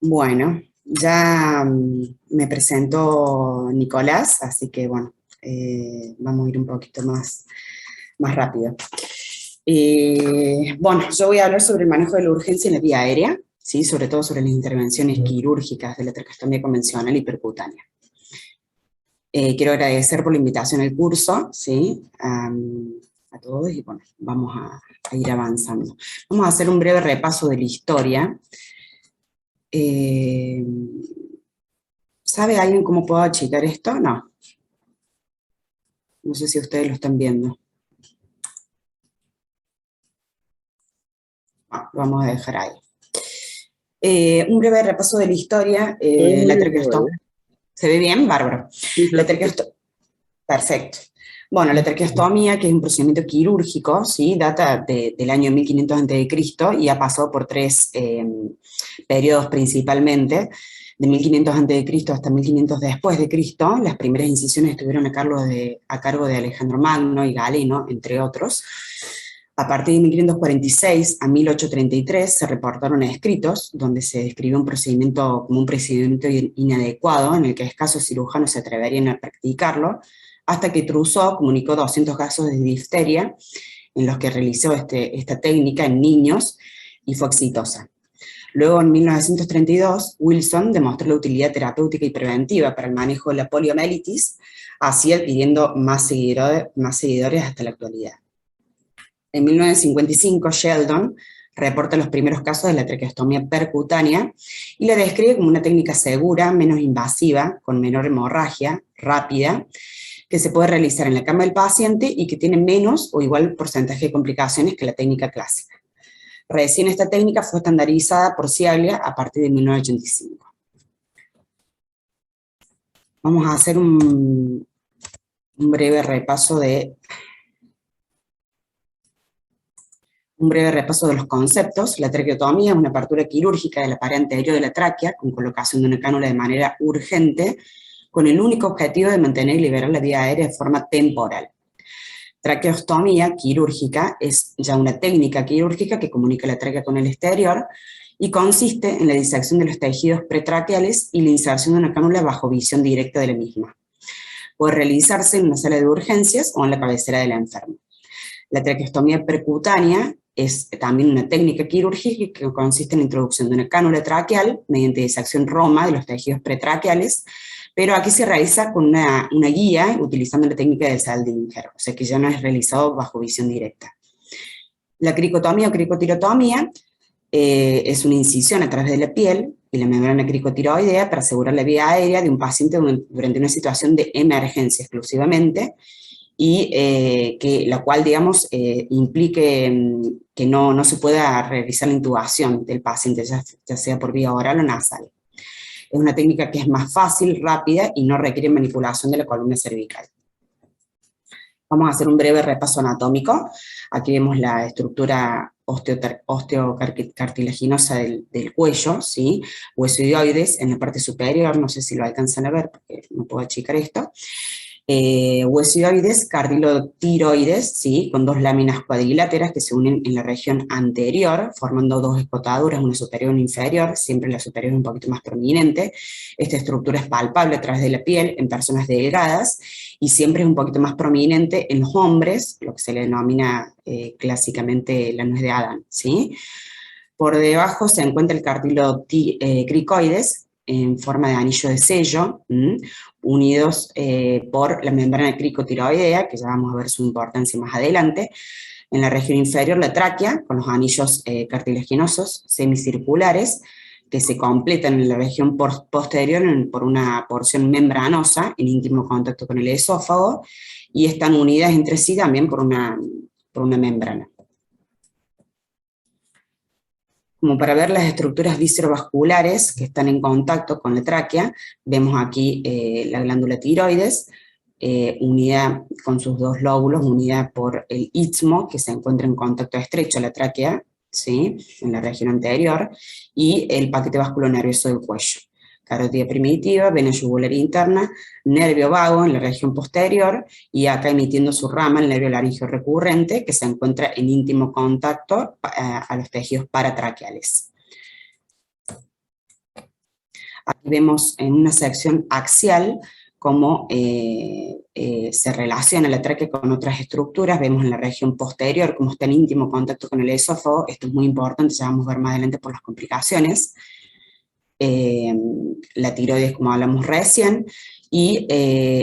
Bueno, ya me presentó Nicolás, así que bueno, vamos a ir un poquito más rápido. Bueno, yo voy a hablar sobre el manejo de la urgencia en la vía aérea, ¿sí? Sobre todo sobre las intervenciones quirúrgicas de la traqueostomía convencional y percutánea. Quiero agradecer por la invitación al curso, ¿sí? A todos y bueno, vamos a ir avanzando. Vamos a hacer un breve repaso de la historia. ¿Sabe alguien cómo puedo achicar esto? No. No sé si ustedes lo están viendo. Vamos a dejar ahí. Un breve repaso de la historia. Se ve muy La bien, igual, traqueostomía. ¿eh? ¿Se ve bien? Bárbaro. Sí, se ve La perfecto. traqueostomía. Perfecto. Bueno, la traqueostomía, que es un procedimiento quirúrgico, ¿sí? Data del año 1500 a.C. y ha pasado por tres periodos principalmente, de 1500 a.C. hasta 1500 después de Cristo. Las primeras incisiones estuvieron a cargo de Alejandro Magno y Galeno, entre otros. A partir de 1546 a 1833 se reportaron escritos donde se describió un procedimiento como un procedimiento inadecuado en el que escasos cirujanos se atreverían a practicarlo, hasta que Trousseau comunicó 200 casos de difteria en los que realizó esta técnica en niños y fue exitosa. Luego, en 1932, Wilson demostró la utilidad terapéutica y preventiva para el manejo de la poliomielitis, así adquiriendo más seguidores hasta la actualidad. En 1955, Sheldon reporta los primeros casos de la traqueostomía percutánea y la describe como una técnica segura, menos invasiva, con menor hemorragia, rápida, que se puede realizar en la cama del paciente y que tiene menos o igual porcentaje de complicaciones que la técnica clásica. Recién esta técnica fue estandarizada por Ciaglia a partir de 1985. Vamos a hacer un breve repaso de los conceptos. La traqueotomía es una apertura quirúrgica de la pared anterior de la tráquea con colocación de una cánula de manera urgente, con el único objetivo de mantener y liberar la vía aérea de forma temporal. Traqueostomía quirúrgica es ya una técnica quirúrgica que comunica la tráquea con el exterior y consiste en la disección de los tejidos pretraqueales y la inserción de una cánula bajo visión directa de la misma. Puede realizarse en una sala de urgencias o en la cabecera del enfermo. La traqueostomía percutánea es también una técnica quirúrgica que consiste en la introducción de una cánula traqueal mediante disección roma de los tejidos pretraqueales, pero aquí se realiza con una guía utilizando la técnica del Saldinger, o sea que ya no es realizado bajo visión directa. La cricotomía o cricotirotomía es una incisión a través de la piel y la membrana cricotiroidea para asegurar la vía aérea de un paciente durante una situación de emergencia exclusivamente, y la cual, digamos, implique que no se pueda realizar la intubación del paciente, ya sea por vía oral o nasal. Es una técnica que es más fácil, rápida y no requiere manipulación de la columna cervical. Vamos a hacer un breve repaso anatómico. Aquí vemos la estructura osteocartilaginosa del cuello, ¿sí? Huesoidioides en la parte superior, no sé si lo alcanzan a ver porque no puedo achicar esto. Huesoidioides, cardilotiroides, ¿sí? Con dos láminas cuadriláteras que se unen en la región anterior, formando dos escotaduras, una superior y una inferior, siempre la superior es un poquito más prominente. Esta estructura es palpable a través de la piel en personas delgadas y siempre es un poquito más prominente en los hombres, lo que se le denomina clásicamente la nuez de Adán, ¿sí? Por debajo se encuentra el cartilocricoides, en forma de anillo de sello, unidos por la membrana cricotiroidea, que ya vamos a ver su importancia más adelante. En la región inferior, la tráquea, con los anillos cartilaginosos semicirculares, que se completan en la región posterior por una porción membranosa, en íntimo contacto con el esófago, y están unidas entre sí también por una membrana. Como para ver las estructuras viscerovasculares que están en contacto con la tráquea, vemos aquí la glándula tiroides, unida con sus dos lóbulos, unida por el istmo, que se encuentra en contacto estrecho a la tráquea, ¿sí? En la región anterior, y el paquete vasculonervioso del cuello. Carótida primitiva, vena yugular interna, nervio vago en la región posterior, y acá emitiendo su rama, el nervio laringeo recurrente, que se encuentra en íntimo contacto a los tejidos paratraqueales. Aquí vemos en una sección axial cómo se relaciona la tráquea con otras estructuras. Vemos en la región posterior cómo está en íntimo contacto con el esófago. Esto es muy importante, ya vamos a ver más adelante por las complicaciones. La tiroides, como hablamos recién, y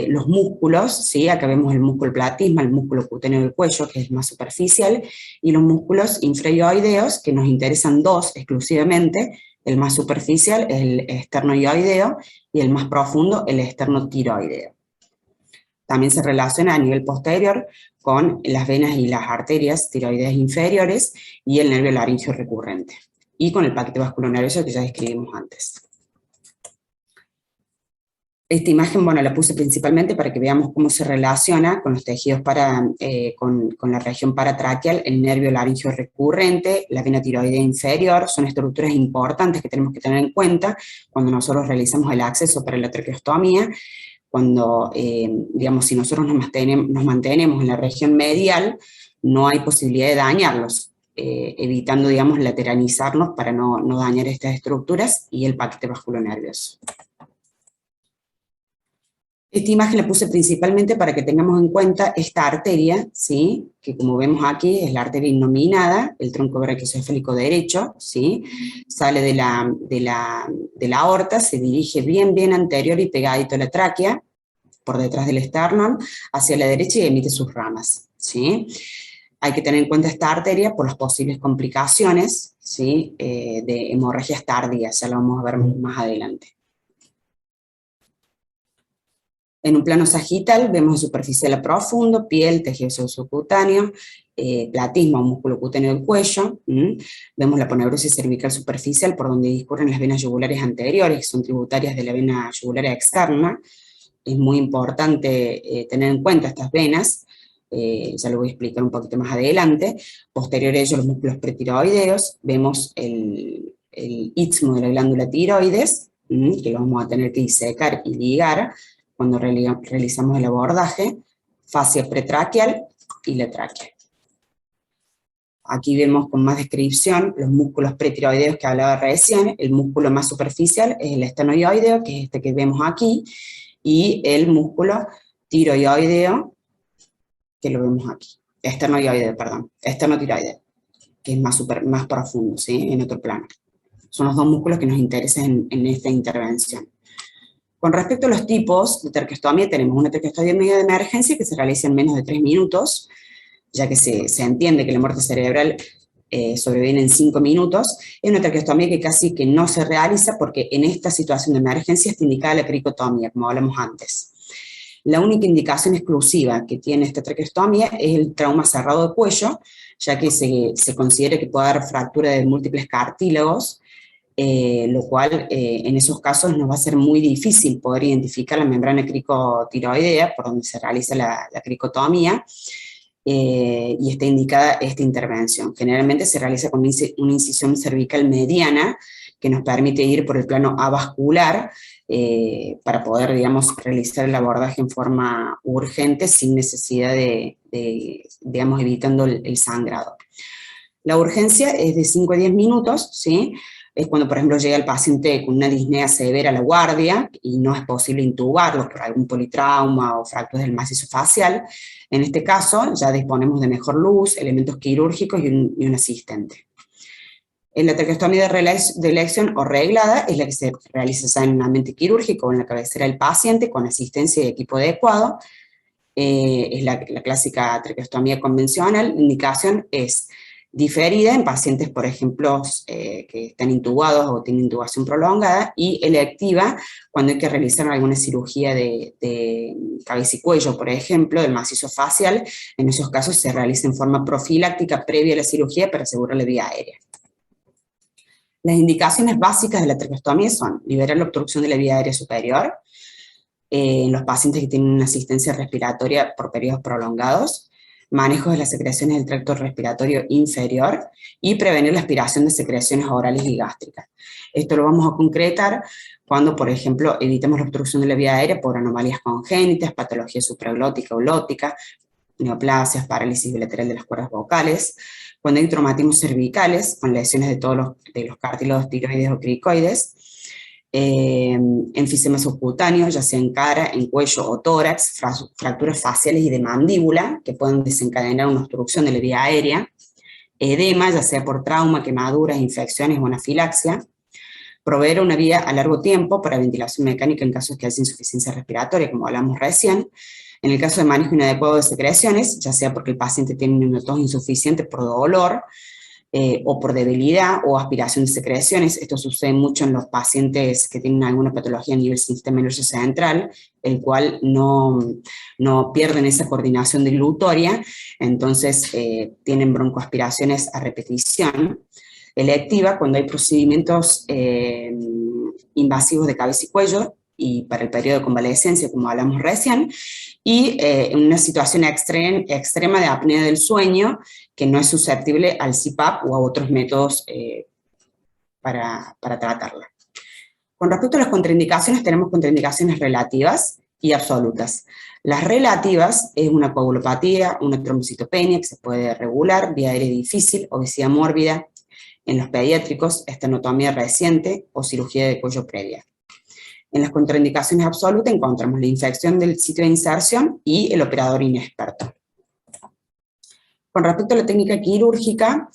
los músculos, ¿sí? Acá vemos el músculo platisma, el músculo cutáneo del cuello, que es más superficial, y los músculos infraioideos, que nos interesan dos exclusivamente. El más superficial es el esternoioideo, y el más profundo, el esternotiroideo. También se relaciona a nivel posterior con las venas y las arterias tiroideas inferiores y el nervio laríngeo recurrente, y con el paquete vasculonervioso que ya describimos antes. Esta imagen, bueno, la puse principalmente para que veamos cómo se relaciona con los tejidos con la región paratraqueal, el nervio laríngeo recurrente, la vena tiroidea inferior. Son estructuras importantes que tenemos que tener en cuenta cuando nosotros realizamos el acceso para la traqueostomía. Cuando, digamos, si nosotros nos mantenemos en la región medial, no hay posibilidad de dañarlos, evitando, digamos, lateralizarnos para no dañar estas estructuras y el paquete vasculonervioso. Esta imagen la puse principalmente para que tengamos en cuenta esta arteria, ¿sí? Que como vemos aquí es la arteria innominada, el tronco brachiocefálico derecho, ¿sí? Sale de la aorta, se dirige bien anterior y pegadito a la tráquea, por detrás del esternón, hacia la derecha y emite sus ramas, ¿sí? Hay que tener en cuenta esta arteria por las posibles complicaciones, ¿sí? De hemorragias tardías, ya lo vamos a ver más adelante. En un plano sagital vemos superficial a profundo, piel, tejido subcutáneo, platisma o músculo cutáneo del cuello. Vemos la poneurosis cervical superficial por donde discurren las venas yugulares anteriores, que son tributarias de la vena yugular externa. Es muy importante tener en cuenta estas venas, ya lo voy a explicar un poquito más adelante. Posterior a ello, los músculos pretiroideos, vemos el istmo de la glándula tiroides, que lo vamos a tener que disecar y ligar cuando realizamos el abordaje, fascia pretraqueal y la tráquea. Aquí vemos con más descripción los músculos pretiroideos que hablaba recién. El músculo más superficial es el esternoioideo, que es este que vemos aquí, y el músculo tiroideo, que lo vemos aquí. Esternotiroideo, que es más profundo, ¿sí? En otro plano. Son los dos músculos que nos interesan en esta intervención. Con respecto a los tipos de traqueostomía, tenemos una traqueostomía de emergencia que se realiza en menos de 3 minutos, ya que se entiende que la muerte cerebral sobreviene en 5 minutos. Es una traqueostomía que casi que no se realiza porque en esta situación de emergencia está indicada la cricotomía, como hablamos antes. La única indicación exclusiva que tiene esta traqueostomía es el trauma cerrado de cuello, ya que se considera que puede haber fractura de múltiples cartílagos, lo cual en esos casos nos va a ser muy difícil poder identificar la membrana cricotiroidea por donde se realiza la cricotomía, y está indicada esta intervención. Generalmente se realiza con una incisión cervical mediana que nos permite ir por el plano avascular para poder, digamos, realizar el abordaje en forma urgente sin necesidad digamos, evitando el sangrado. La urgencia es de 5 a 10 minutos, ¿sí? Es cuando, por ejemplo, llega el paciente con una disnea severa a la guardia y no es posible intubarlo por algún politrauma o fracturas del macizo facial. En este caso, ya disponemos de mejor luz, elementos quirúrgicos y un asistente. En la traqueostomía de elección o reglada es la que se realiza ya en un ambiente quirúrgico o en la cabecera del paciente con asistencia y equipo adecuado. Es la clásica traqueostomía convencional. La indicación es diferida en pacientes, por ejemplo, que están intubados o tienen intubación prolongada, y electiva cuando hay que realizar alguna cirugía de cabeza y cuello, por ejemplo, del macizo facial. En esos casos se realiza en forma profiláctica previa a la cirugía para asegurar la vía aérea. Las indicaciones básicas de la traqueostomía son liberar la obstrucción de la vía aérea superior en los pacientes que tienen una asistencia respiratoria por periodos prolongados, manejo de las secreciones del tracto respiratorio inferior y prevenir la aspiración de secreciones orales y gástricas. Esto lo vamos a concretar cuando, por ejemplo, evitemos la obstrucción de la vía aérea por anomalías congénitas, patología supraglótica o glótica, neoplasias, parálisis bilateral de las cuerdas vocales, cuando hay traumatismos cervicales con lesiones de todos los cartílagos tiroides o cricoides, enfisema subcutáneo, ya sea en cara, en cuello o tórax, fracturas faciales y de mandíbula, que pueden desencadenar una obstrucción de la vía aérea, edema, ya sea por trauma, quemaduras, infecciones o anafilaxia, proveer una vía a largo tiempo para ventilación mecánica en casos que haya insuficiencia respiratoria, como hablamos recién. En el caso de manejo inadecuado de secreciones, ya sea porque el paciente tiene una tos insuficiente por dolor, o por debilidad o aspiración de secreciones. Esto sucede mucho en los pacientes que tienen alguna patología a nivel sistema nervioso central, el cual no pierden esa coordinación dilutoria, entonces tienen broncoaspiraciones a repetición electiva cuando hay procedimientos invasivos de cabeza y cuello, y para el periodo de convalescencia, como hablamos recién, y en una situación extrema de apnea del sueño, que no es susceptible al CPAP o a otros métodos para tratarla. Con respecto a las contraindicaciones, tenemos contraindicaciones relativas y absolutas. Las relativas es una coagulopatía, una trombocitopenia que se puede regular, vía aérea difícil, obesidad mórbida en los pediátricos, estenotomía reciente o cirugía de cuello previa. En las contraindicaciones absolutas encontramos la infección del sitio de inserción y el operador inexperto. Con respecto a la técnica quirúrgica,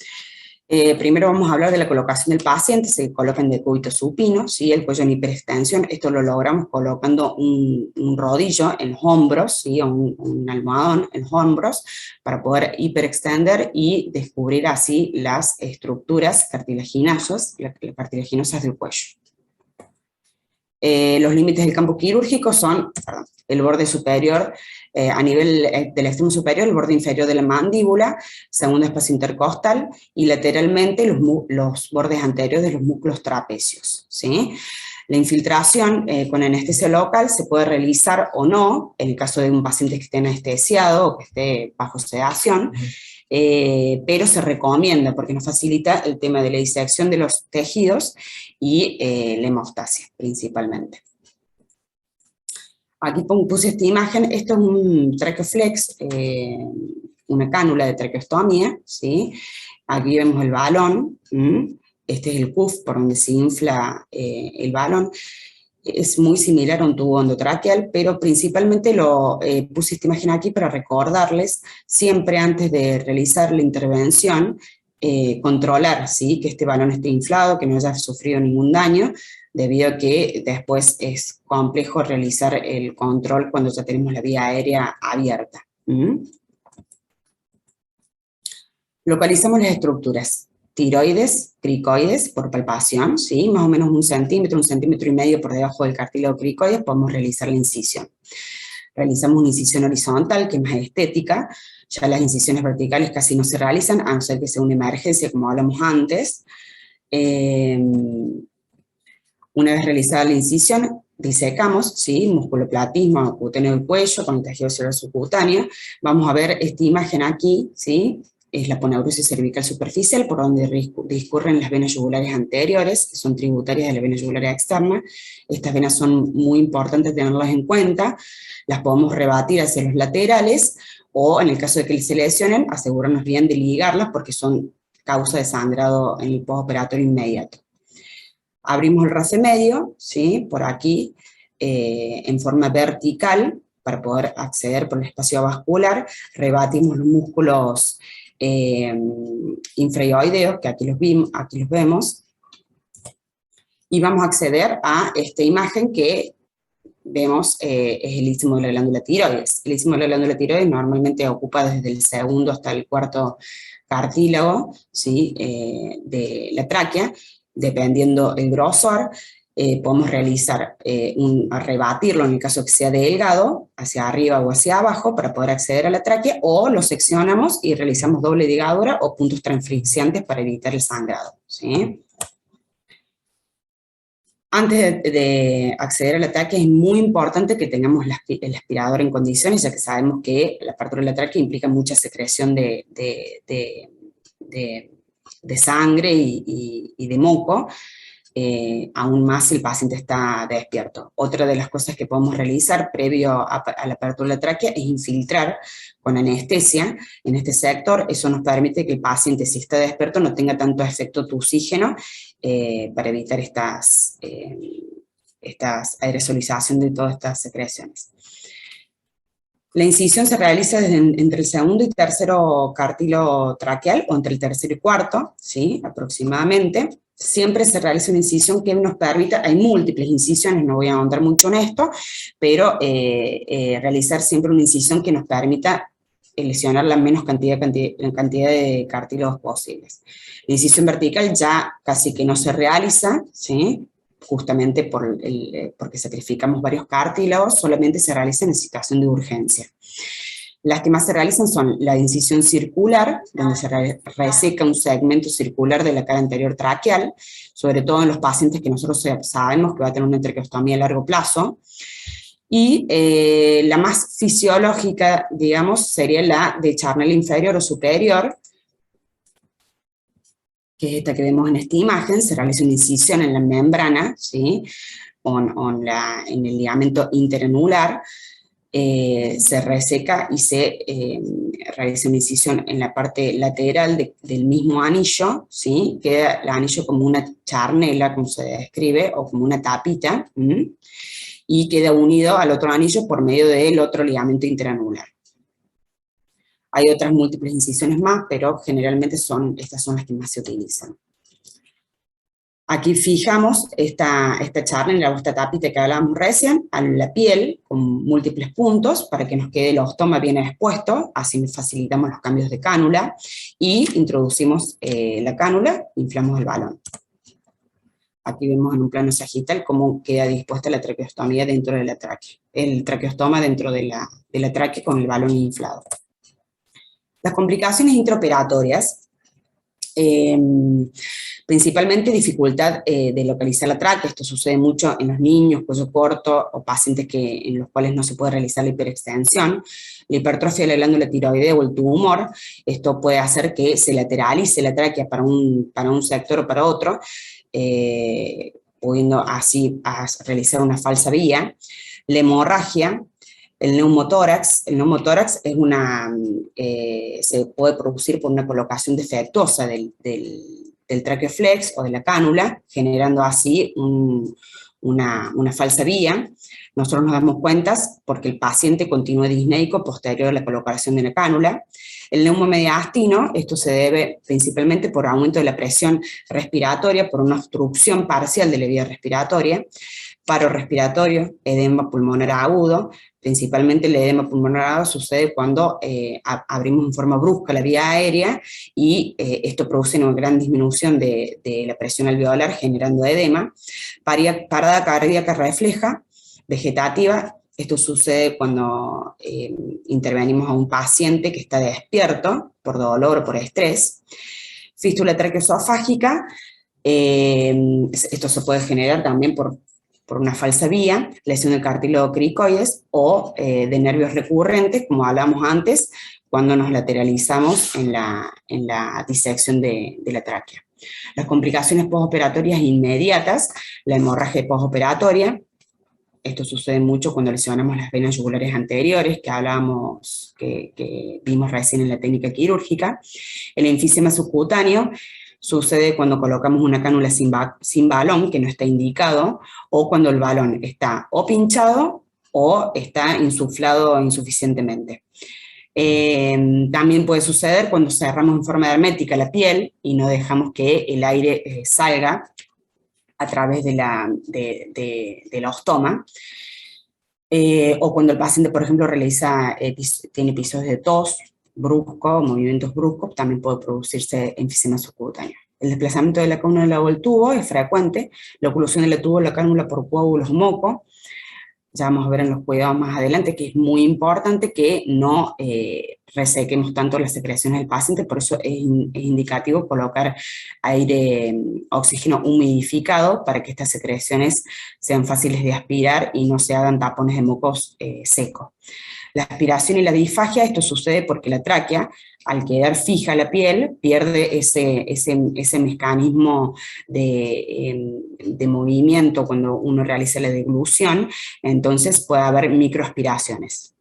primero vamos a hablar de la colocación del paciente. Se coloca en decúbito supino, ¿sí? El cuello en hiperextensión. Esto lo logramos colocando un rodillo en los hombros, ¿sí? O un almohadón en los hombros, para poder hiperextender y descubrir así las estructuras cartilaginosas del cuello. Los límites del campo quirúrgico son el borde superior, a nivel del extremo superior, el borde inferior de la mandíbula, segundo espacio intercostal, y lateralmente los bordes anteriores de los músculos trapecios, ¿sí? La infiltración con anestesia local se puede realizar o no, en el caso de un paciente que esté anestesiado o que esté bajo sedación, pero se recomienda porque nos facilita el tema de la disección de los tejidos y la hemostasia principalmente. Aquí puse esta imagen. Esto es un traqueoflex, una cánula de traqueostomía, ¿sí? Aquí vemos el balón, este es el cuff por donde se infla el balón. Es muy similar a un tubo endotraqueal, pero principalmente puse esta imagen aquí para recordarles, siempre antes de realizar la intervención, controlar, ¿sí? Que este balón esté inflado, que no haya sufrido ningún daño, debido a que después es complejo realizar el control cuando ya tenemos la vía aérea abierta. Localizamos las estructuras. Tiroides, cricoides, por palpación, ¿sí? Más o menos 1 centímetro, 1,5 centímetros por debajo del cartílago cricoides podemos realizar la incisión. Realizamos una incisión horizontal, que es más estética. Ya las incisiones verticales casi no se realizan, a no ser que sea una emergencia, como hablamos antes. Una vez realizada la incisión, disecamos, ¿sí? Musculoplatismo cutáneo del cuello con el tejido celular subcutáneo. Vamos a ver esta imagen aquí, ¿sí? Es la aponeurosis cervical superficial, por donde discurren las venas yugulares anteriores, que son tributarias de la vena yugular externa. Estas venas son muy importantes tenerlas en cuenta. Las podemos rebatir hacia los laterales, o en el caso de que se lesionen, asegurarnos bien de ligarlas, porque son causa de sangrado en el postoperatorio inmediato. Abrimos el racemedio, ¿sí? Por aquí, en forma vertical, para poder acceder por el espacio vascular. Rebatimos los músculos infraioideos, que aquí los vemos, y vamos a acceder a esta imagen que vemos, es el istmo de la glándula tiroides. El istmo de la glándula tiroides normalmente ocupa desde el segundo hasta el cuarto cartílago, ¿sí? De la tráquea, dependiendo el grosor. Podemos realizar rebatirlo en el caso que sea delgado, hacia arriba o hacia abajo, para poder acceder a la tráquea, o lo seccionamos y realizamos doble ligadura o puntos transfixiantes para evitar el sangrado, ¿sí? Antes de acceder al tráquea es muy importante que tengamos el aspirador en condiciones, ya que sabemos que la apertura de la tráquea implica mucha secreción de sangre y de moco, aún más si el paciente está despierto. Otra de las cosas que podemos realizar previo a la apertura de la tráquea es infiltrar con anestesia en este sector. Eso nos permite que el paciente, si está despierto, no tenga tanto efecto oxígeno, para evitar estas esta aerosolización de todas estas secreciones. La incisión se realiza entre el segundo y tercero cartílago traqueal, o entre el tercero y cuarto, ¿sí? Aproximadamente. Siempre se realiza una incisión que nos permita, hay múltiples incisiones, no voy a ahondar mucho en esto, pero realizar siempre una incisión que nos permita lesionar la menos cantidad de cartílagos posibles. La incisión vertical ya casi que no se realiza, ¿sí? Justamente porque sacrificamos varios cartílagos, solamente se realiza en situación de urgencia. Las que más se realizan son la incisión circular, donde se reseca un segmento circular de la cara anterior traqueal, sobre todo en los pacientes que nosotros sabemos que va a tener una traqueostomía a largo plazo. Y la más fisiológica, digamos, sería la de charnel inferior o superior, que es esta que vemos en esta imagen. Se realiza una incisión en la membrana, ¿sí? En el ligamento interanular, se reseca y se realiza una incisión en la parte lateral del mismo anillo, ¿sí? Queda el anillo como una charnela, como se describe, o como una tapita, y queda unido al otro anillo por medio del otro ligamento interanular. Hay otras múltiples incisiones más, pero generalmente estas son las que más se utilizan. Aquí fijamos esta charnela o esta tapita que hablábamos recién a la piel con múltiples puntos para que nos quede el ostoma bien expuesto, así facilitamos los cambios de cánula y introducimos la cánula, inflamos el balón. Aquí vemos en un plano sagital cómo queda dispuesta la traqueostomía dentro de la tráquea, el traqueostoma dentro de la tráquea con el balón inflado. Las complicaciones intraoperatorias, principalmente dificultad de localizar la tráquea. Esto sucede mucho en los niños, cuello corto, o pacientes en los cuales no se puede realizar la hiperextensión, la hipertrofia de la glándula tiroidea o el tumor. Esto puede hacer que se lateralice la tráquea para un sector o para otro, pudiendo así realizar una falsa vía. La hemorragia. El neumotórax se puede producir por una colocación defectuosa del traqueoflex o de la cánula, generando así una falsa vía. Nosotros nos damos cuenta porque el paciente continúa disneico posterior a la colocación de la cánula. El neumomediastino, esto se debe principalmente por aumento de la presión respiratoria, por una obstrucción parcial de la vía respiratoria, paro respiratorio, edema pulmonar agudo. Principalmente el edema pulmonar agudo sucede cuando abrimos en forma brusca la vía aérea y esto produce una gran disminución de la presión alveolar generando edema. Parada cardíaca refleja, vegetativa. Esto sucede cuando intervenimos a un paciente que está despierto por dolor o por estrés. Fístula traqueoesofágica, esto se puede generar también por una falsa vía, lesión de cartílago cricoides o de nervios recurrentes, como hablamos antes, cuando nos lateralizamos en la disección de la tráquea. Las complicaciones postoperatorias inmediatas, la hemorragia postoperatoria. Esto sucede mucho cuando lesionamos las venas yugulares anteriores, que hablábamos, que vimos recién en la técnica quirúrgica. El enfisema subcutáneo sucede cuando colocamos una cánula sin balón, que no está indicado, o cuando el balón está o pinchado o está insuflado insuficientemente. También puede suceder cuando cerramos en forma hermética la piel y no dejamos que el aire salga a través de la ostoma, o cuando el paciente, por ejemplo, tiene episodios de tos brusco, movimientos bruscos, también puede producirse enfisema subcutáneo. El desplazamiento de la cánula o el tubo es frecuente, la oclusión del tubo o la cánula por coágulos o moco. Ya vamos a ver en los cuidados más adelante que es muy importante que no resequemos tanto las secreciones del paciente, por eso es indicativo colocar oxígeno humidificado para que estas secreciones sean fáciles de aspirar y no se hagan tapones de mocos secos. La aspiración y la disfagia, esto sucede porque la tráquea, al quedar fija la piel, pierde ese mecanismo de movimiento cuando uno realiza la deglución, entonces puede haber microaspiraciones.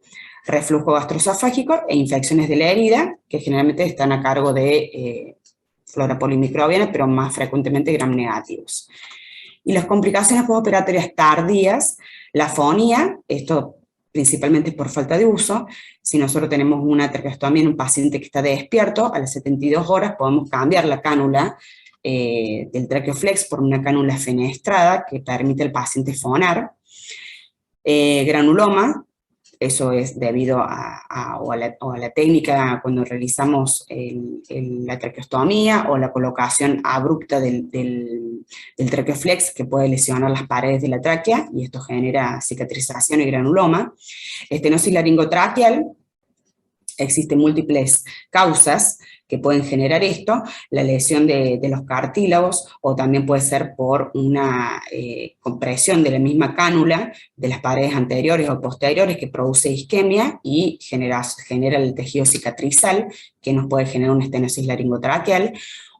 Reflujo gastroesofágico e infecciones de la herida, que generalmente están a cargo de flora polimicrobiana, pero más frecuentemente gram negativos. Y las complicaciones postoperatorias tardías, la afonía, esto principalmente por falta de uso. Si nosotros tenemos una traqueostomía en un paciente que está despierto, a las 72 horas podemos cambiar la cánula del traqueoflex por una cánula fenestrada que permite al paciente fonar. Granuloma, eso es debido a la técnica cuando realizamos la traqueostomía o la colocación abrupta del traqueoflex que puede lesionar las paredes de la tráquea y esto genera cicatrización y granuloma. Estenosis laringotraqueal, existen múltiples causas que pueden generar esto, la lesión de los cartílagos, o también puede ser por una compresión de la misma cánula de las paredes anteriores o posteriores que produce isquemia y genera el tejido cicatrizal, que nos puede generar una estenosis laringotraqueal,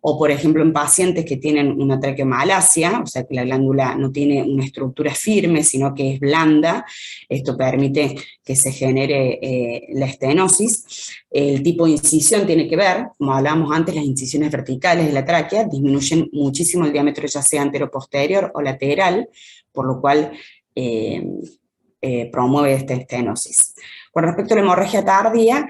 o por ejemplo en pacientes que tienen una traqueomalacia, o sea que la glándula no tiene una estructura firme, sino que es blanda, esto permite que se genere la estenosis. El tipo de incisión tiene que ver, como hablábamos antes, las incisiones verticales de la tráquea disminuyen muchísimo el diámetro, ya sea antero-posterior o lateral, por lo cual promueve esta estenosis. Con respecto a la hemorragia tardía,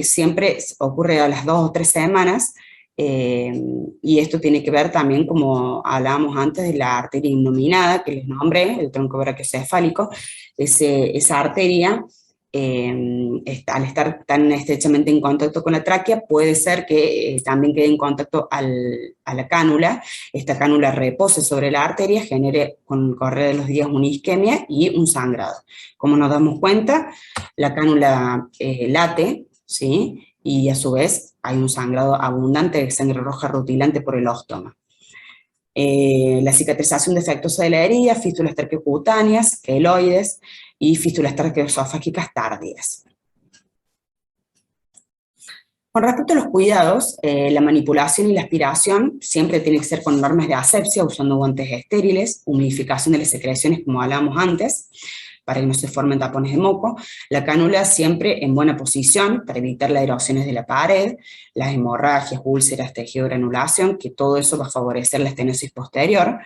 siempre ocurre a las 2 o 3 semanas, y esto tiene que ver también, como hablábamos antes, de la arteria innominada, que les nombré, el tronco brachiocefálico. Esa arteria, al estar tan estrechamente en contacto con la tráquea, puede ser que también quede en contacto a la cánula. Esta cánula repose sobre la arteria, genere con el correr de los días una isquemia y un sangrado. Como nos damos cuenta, la cánula late, ¿sí? Y a su vez hay un sangrado abundante de sangre roja rutilante por el óstoma. La cicatrización defectuosa de la herida, fístulas traqueocutáneas, queloides y fístulas traqueoesofágicas tardías. Con respecto a los cuidados, la manipulación y la aspiración siempre tiene que ser con normas de asepsia, usando guantes estériles, humidificación de las secreciones como hablábamos antes, para que no se formen tapones de moco, la cánula siempre en buena posición para evitar las erosiones de la pared, las hemorragias, úlceras, tejido, granulación, que todo eso va a favorecer la estenosis posterior.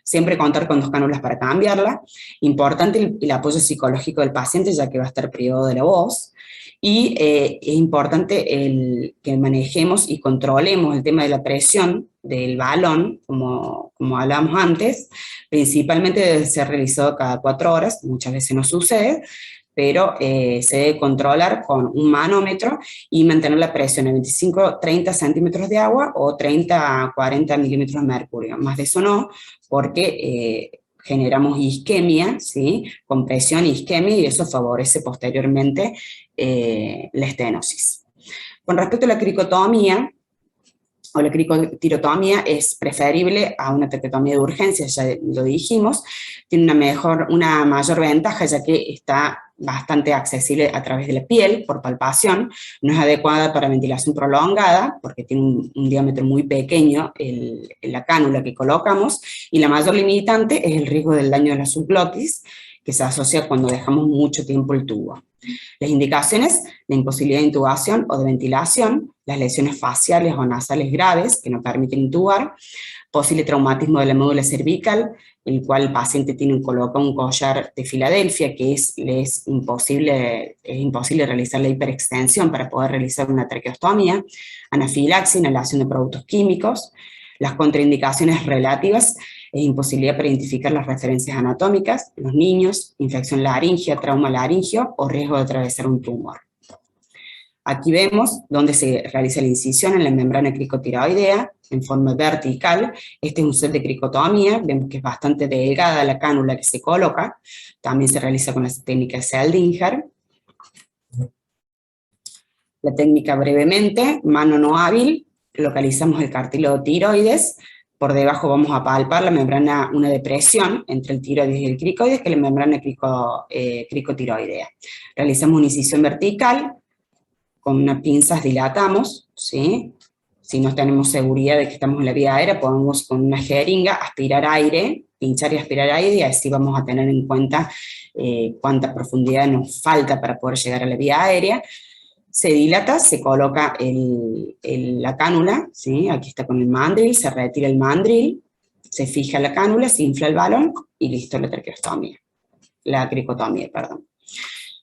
Siempre contar con 2 cánulas para cambiarla. Importante el apoyo psicológico del paciente, ya que va a estar privado de la voz. Y es importante que manejemos y controlemos el tema de la presión del balón, como hablábamos antes. Principalmente debe ser realizado cada 4 horas, muchas veces no sucede, pero se debe controlar con un manómetro y mantener la presión en 25-30 centímetros de agua o 30-40 milímetros de mercurio. Más de eso no, porque generamos isquemia, ¿sí? Compresión e isquemia, y eso favorece posteriormente la estenosis. Con respecto a la cricotomía, o la cricotirotomía, es preferible a una traqueotomía de urgencia, ya lo dijimos, tiene una mayor ventaja, ya que está bastante accesible a través de la piel, por palpación, no es adecuada para ventilación prolongada, porque tiene un diámetro muy pequeño la cánula que colocamos, y la mayor limitante es el riesgo del daño de la subglotis, que se asocia cuando dejamos mucho tiempo el tubo. Las indicaciones: la imposibilidad de intubación o de ventilación, las lesiones faciales o nasales graves que no permiten intubar, posible traumatismo de la médula cervical, el cual el paciente tiene colocado un collar de Filadelfia, que es imposible realizar la hiperextensión para poder realizar una traqueostomía, anafilaxia, inhalación de productos químicos. Las contraindicaciones relativas es imposibilidad para identificar las referencias anatómicas, los niños, infección laringea, trauma laringio o riesgo de atravesar un tumor. Aquí vemos dónde se realiza la incisión en la membrana cricotiroidea en forma vertical. Este es un set de cricotomía, vemos que es bastante delgada la cánula que se coloca, también se realiza con la técnica de Seldinger. La técnica brevemente, mano no hábil, localizamos el cartílago tiroides, por debajo vamos a palpar la membrana, una depresión entre el tiroides y el cricoides, que es la membrana cricotiroidea. Realizamos una incisión vertical, con unas pinzas dilatamos, ¿sí? Si no tenemos seguridad de que estamos en la vía aérea, podemos con una jeringa aspirar aire, pinchar y aspirar aire, y así vamos a tener en cuenta cuánta profundidad nos falta para poder llegar a la vía aérea. Se dilata, se coloca la cánula, ¿sí? Aquí está con el mandril, se retira el mandril, Se fija la cánula, se infla el balón y listo la cricotomía, perdón.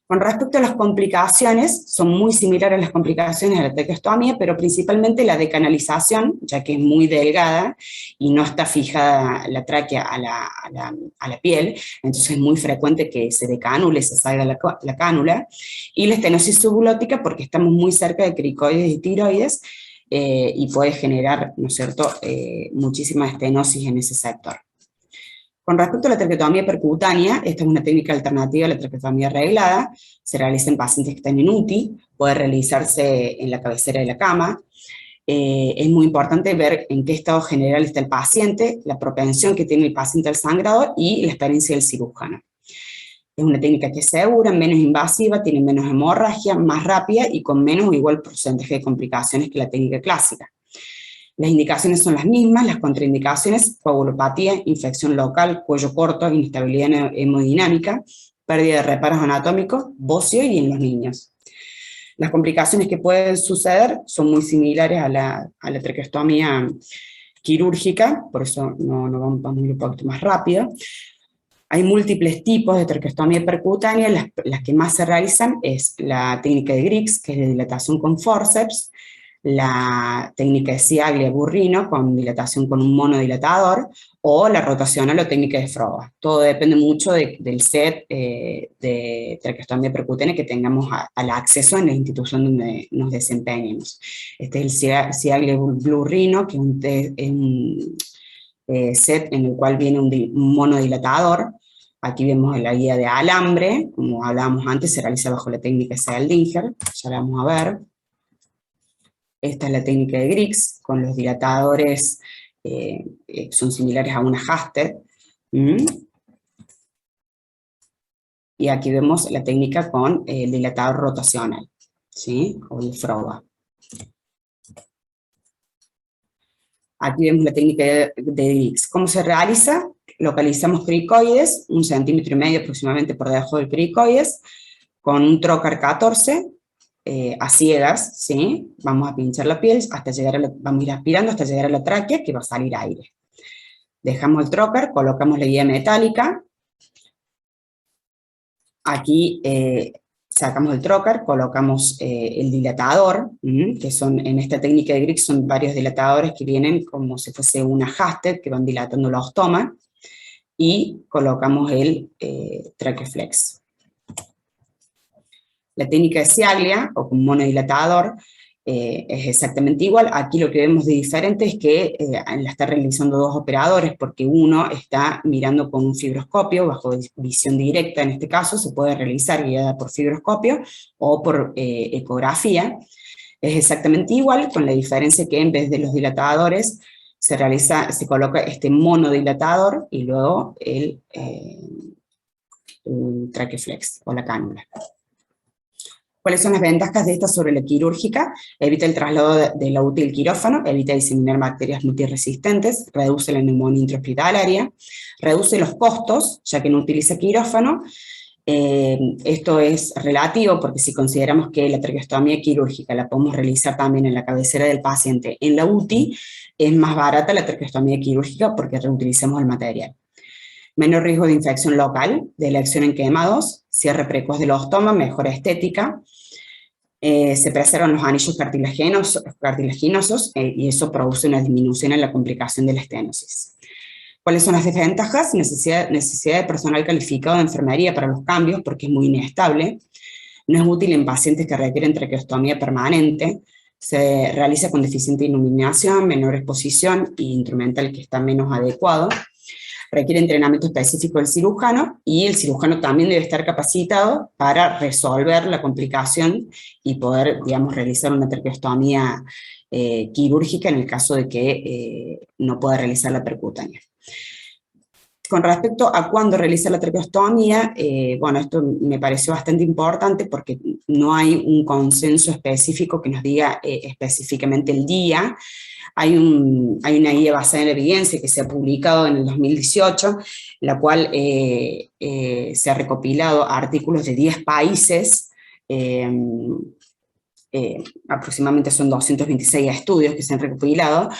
Con respecto a las complicaciones, son muy similares a las complicaciones de la traqueostomía, pero principalmente la decanalización, ya que es muy delgada y no está fijada la tráquea a la piel, entonces es muy frecuente que se decanule, se salga la cánula, y la estenosis subglótica porque estamos muy cerca de cricoides y tiroides, y puede generar, ¿no es cierto?, muchísima estenosis en ese sector. Con respecto a la traqueotomía percutánea, esta es una técnica alternativa a la traqueotomía arreglada, se realiza en pacientes que están en UTI, puede realizarse en la cabecera de la cama. Es muy importante ver en qué estado general está el paciente, la propensión que tiene el paciente al sangrado y la experiencia del cirujano. Es una técnica que es segura, menos invasiva, tiene menos hemorragia, más rápida y con menos o igual porcentaje de complicaciones que la técnica clásica. Las indicaciones son las mismas, las contraindicaciones: coagulopatía, infección local, cuello corto, inestabilidad hemodinámica, pérdida de reparos anatómicos, bocio y en los niños. Las complicaciones que pueden suceder son muy similares a la traqueostomía quirúrgica, por eso no vamos a ir un poquito más rápido. Hay múltiples tipos de traqueostomía percutánea, las que más se realizan es la técnica de Griggs, que es de dilatación con forceps, la técnica de Ciaglia-Burrino con dilatación con un monodilatador, o la rotacional o técnica de Froba. Todo depende mucho del set de traqueostomía percutánea que tengamos al acceso en la institución donde nos desempeñemos. Este es el Ciaglia-Burrino, que es un set en el cual viene un monodilatador. Aquí vemos la guía de alambre, como hablábamos antes, se realiza bajo la técnica de Seeldinger, ya la vamos a ver. Esta es la técnica de Griggs, con los dilatadores, son similares a una Hasted. Y aquí vemos la técnica con el dilatador rotacional, ¿sí? O el Froba. Aquí vemos la técnica de Griggs. ¿Cómo se realiza? Localizamos cricoides, 1,5 centímetros aproximadamente por debajo del cricoides, con un trocar 14, a ciegas, ¿sí? Vamos a pinchar la piel, vamos a ir aspirando hasta llegar a la tráquea, que va a salir aire. Dejamos el trocar, colocamos la guía metálica. Aquí sacamos el trocar, colocamos el dilatador, que son, en esta técnica de Griggs son varios dilatadores que vienen como si fuese una Hasted, que van dilatando la ostoma, y colocamos el Traqueflex. La técnica de Ciaglia, o con monodilatador, es exactamente igual. Aquí lo que vemos de diferente es que la está realizando dos operadores, porque uno está mirando con un fibroscopio, bajo visión directa en este caso, se puede realizar guiada por fibroscopio o por ecografía. Es exactamente igual, con la diferencia que en vez de los dilatadores se coloca este monodilatador y luego el Traqueflex o la cánula. ¿Cuáles son las ventajas de esta sobre la quirúrgica? Evita el traslado de la UTI al quirófano, evita diseminar bacterias multiresistentes, reduce la neumonía intrahospitalaria, reduce los costos, ya que no utiliza quirófano. Esto es relativo porque si consideramos que la traqueostomía quirúrgica la podemos realizar también en la cabecera del paciente en la UTI, es más barata la traqueostomía quirúrgica porque reutilizamos el material. Menor riesgo de infección local, de elección en quemados, cierre precoz del ostoma, mejora estética, se preservan los anillos cartilaginosos y eso produce una disminución en la complicación de la estenosis. ¿Cuáles son las desventajas? Necesidad de personal calificado de enfermería para los cambios porque es muy inestable, no es útil en pacientes que requieren traqueostomía permanente, se realiza con deficiente iluminación, menor exposición y instrumental que está menos adecuado, requiere entrenamiento específico del cirujano y el cirujano también debe estar capacitado para resolver la complicación y poder, digamos, realizar una traqueostomía quirúrgica en el caso de que no pueda realizar la percutánea. Con respecto a cuándo realizar la traqueostomía, bueno, esto me pareció bastante importante porque no hay un consenso específico que nos diga específicamente el día. Hay una guía basada en la evidencia que se ha publicado en el 2018, la cual se ha recopilado artículos de 10 países, aproximadamente son 226 estudios que se han recopilado,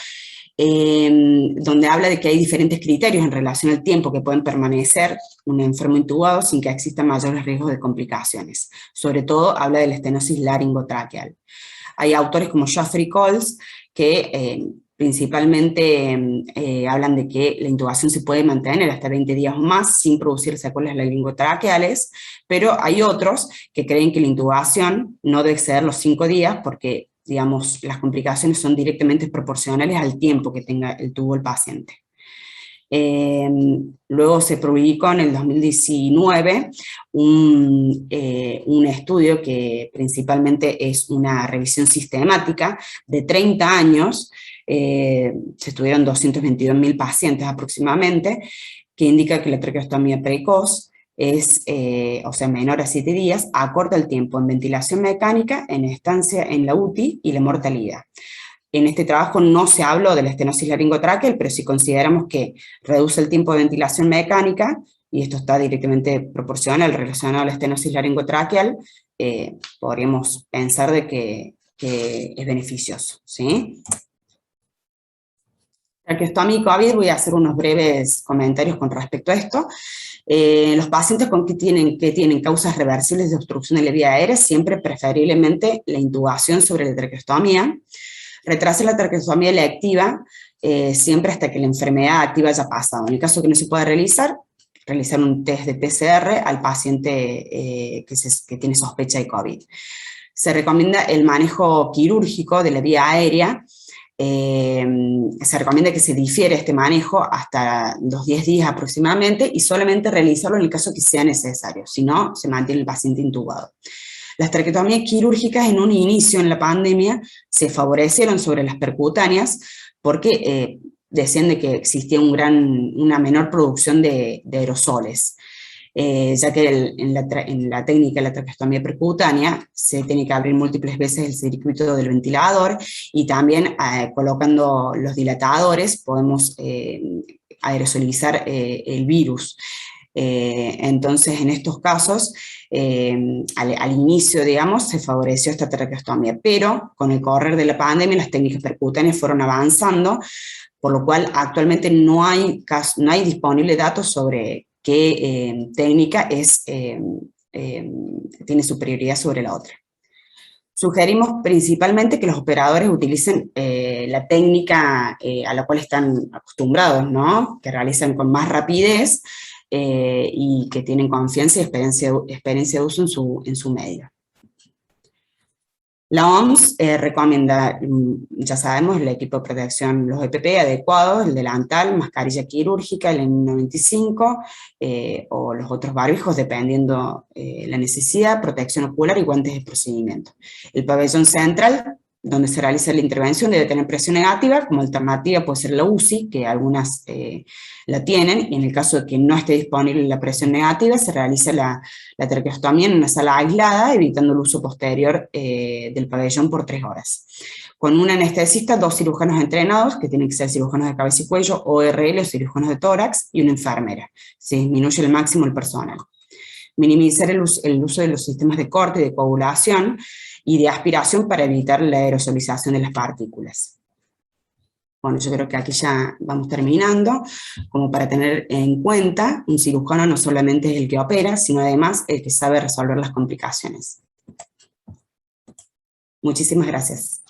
donde habla de que hay diferentes criterios en relación al tiempo que pueden permanecer un enfermo intubado sin que existan mayores riesgos de complicaciones. Sobre todo habla de la estenosis laringotraqueal. Hay autores como Geoffrey Coles que principalmente hablan de que la intubación se puede mantener hasta 20 días o más sin producir secuelas laringotraqueales, pero hay otros que creen que la intubación no debe exceder los 5 días porque, digamos, las complicaciones son directamente proporcionales al tiempo que tenga el tubo el paciente. Luego se publicó en el 2019 un estudio que principalmente es una revisión sistemática de 30 años, se estudiaron 222.000 pacientes aproximadamente, que indica que la traqueostomía precoz es, o sea, menor a 7 días, acorta el tiempo en ventilación mecánica, en estancia en la UTI y la mortalidad. En este trabajo no se habló de la estenosis laringotraqueal, pero si consideramos que reduce el tiempo de ventilación mecánica, y esto está directamente proporcional relacionado a la estenosis laringotraqueal, podríamos pensar de que es beneficioso, ¿sí? Traqueostomía y COVID, voy a hacer unos breves comentarios con respecto a esto. Los pacientes que tienen causas reversibles de obstrucción de la vía aérea, siempre preferiblemente la intubación sobre la traqueostomía. Retrasa la traqueostomía electiva siempre hasta que la enfermedad activa haya pasado. En el caso que no se pueda realizar un test de PCR al paciente que tiene sospecha de COVID. Se recomienda el manejo quirúrgico de la vía aérea. Se recomienda que se difiere este manejo hasta los 10 días aproximadamente y solamente realizarlo en el caso que sea necesario, si no, se mantiene el paciente intubado. Las traqueotomías quirúrgicas en un inicio en la pandemia se favorecieron sobre las percutáneas porque decían de que existía una menor producción de aerosoles, ya que en la técnica de la traqueostomía percutánea se tiene que abrir múltiples veces el circuito del ventilador y también colocando los dilatadores podemos aerosolizar el virus. Entonces, en estos casos, al inicio, digamos, se favoreció esta traqueostomía, pero con el correr de la pandemia las técnicas percutáneas fueron avanzando, por lo cual actualmente no hay disponible datos sobre qué técnica tiene superioridad sobre la otra. Sugerimos principalmente que los operadores utilicen la técnica a la cual están acostumbrados, ¿no? Que realizan con más rapidez, y que tienen confianza y experiencia de uso en su medio. La OMS recomienda, ya sabemos, el equipo de protección, los EPP adecuados, el delantal, mascarilla quirúrgica, el N95, o los otros barbijos, dependiendo la necesidad, protección ocular y guantes de procedimiento. El pabellón central, donde se realiza la intervención, debe tener presión negativa. Como alternativa puede ser la UCI, que algunas la tienen, y en el caso de que no esté disponible la presión negativa, se realiza la traqueostomía en una sala aislada, evitando el uso posterior del pabellón por 3 horas. Con un anestesista, 2 cirujanos entrenados, que tienen que ser cirujanos de cabeza y cuello, ORL o cirujanos de tórax, y una enfermera. Se disminuye al máximo el personal. Minimizar el uso de los sistemas de corte y de coagulación y de aspiración para evitar la aerosolización de las partículas. Bueno, yo creo que aquí ya vamos terminando, como para tener en cuenta, un cirujano no solamente es el que opera, sino además el que sabe resolver las complicaciones. Muchísimas gracias.